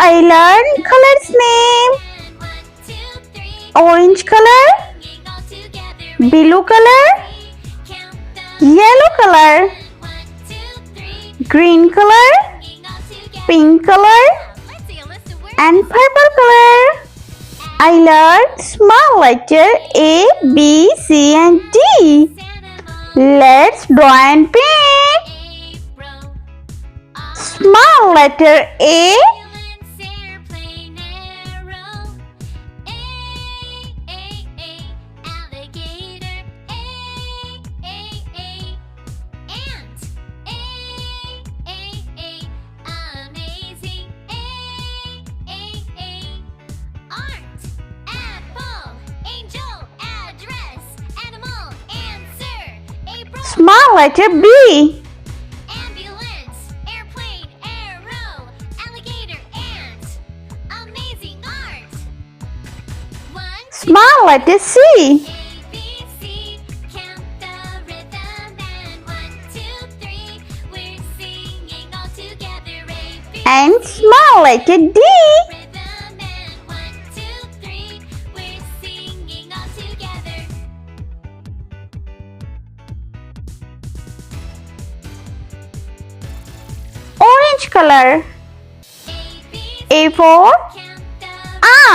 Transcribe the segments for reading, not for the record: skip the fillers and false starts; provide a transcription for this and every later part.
I learned colors name. Orange color, blue color, yellow color, green color, pink color, and purple color. I learned small letter A, B, C, and D. Let's draw and paint. Small letter A, small letter B. Ambulance, airplane, arrow, alligator, ant. Amazing art. Small letter C. A, B, C. Count the rhythm and 1, 2, 3. We're singing all together. A, B, And small letter D. rhythm and 1, 2, 3. We're singing all together. Orange color. A, B, C. A for Count the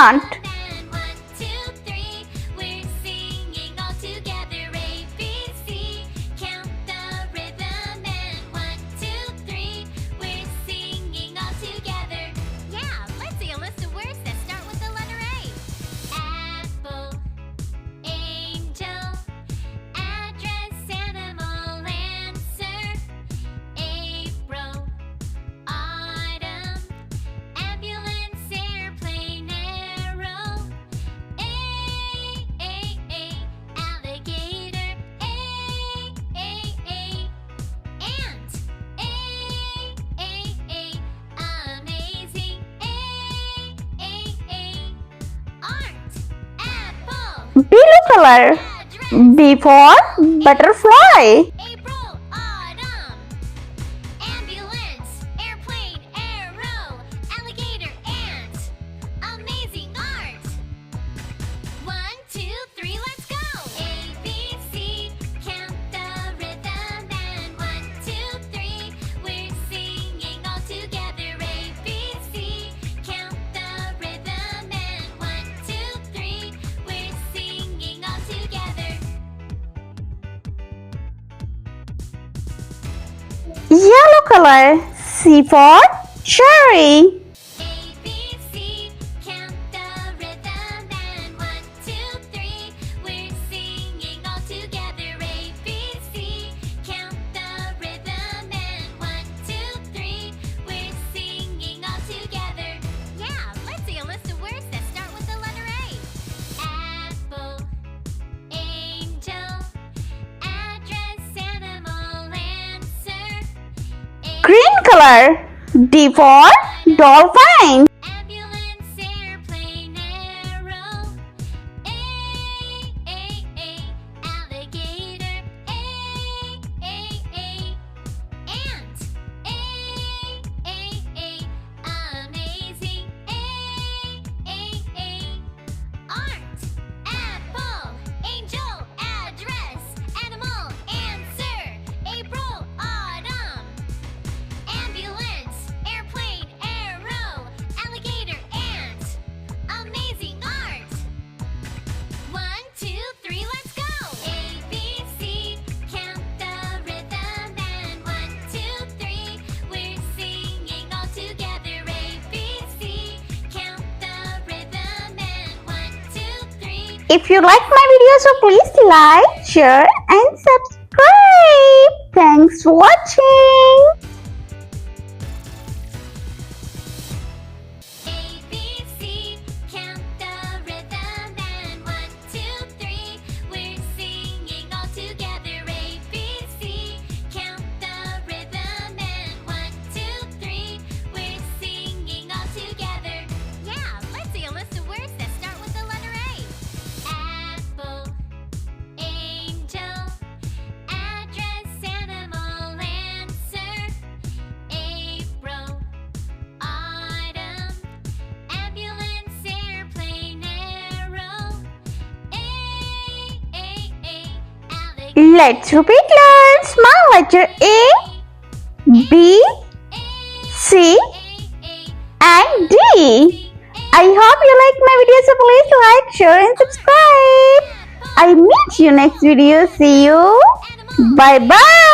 ant. and 1, 2, 3. We're singing all together. A, B, C. Count the rhythm and 1, 2, 3. We're singing all together. Yeah, let's see a list of words that start with the letter A. Apple, angel, address, animal, answer. April, autumn, ambulance, airplane, arrow. Alligator. Ant. Amazing. Art. Apple. Blue color. Address. B for butterfly. April, autumn. Ambulance, airplane, arrow, alligator, ant. Amazing art. 1, 2, 3, let's go. A, B, C. Count the rhythm and 1, 2, 3. We're singing all together. A, B, C. Count the rhythm and 1, 2, 3. We're singing all together. Yellow color. C for cherry. A, B, C. Count the rhythm and 1, 2, 3. We're singing all together. A, B, C. Count the rhythm and 1, 2, 3. We're singing all together. Yeah, let's see a list of words that start with the letter A. Apple, angel, address, animal, answer. Green color. D for dolphin. Ambulance, airplane, arrow. Alligator. Ant. Amazing. Art. Apple. Angel. Address. Animal. Answer. April. Autumn. Ambulance, airplane, arrow, alligator, ant. Amazing art. 1, 2, 3, let's go. A, B, C. Count the rhythm and 1, 2, 3. We're singing all together. A, B, C. Count the rhythm and 1, 2, 3. If you like my video, so please like, share, and subscribe. Thanks for watching. A, B, C. Count the rhythm and 1, 2, 3. We're singing all together. A, B, C. Count the rhythm and 1, 2, 3. We're singing all together. Yeah, let's see a list of words that start with the letter A. Apple, angel, address, animal, answer. Let's repeat learn small letter A, B, C, and D. I hope you like my video, so please like, share and subscribe. I'll meet you next video. See you. Bye bye.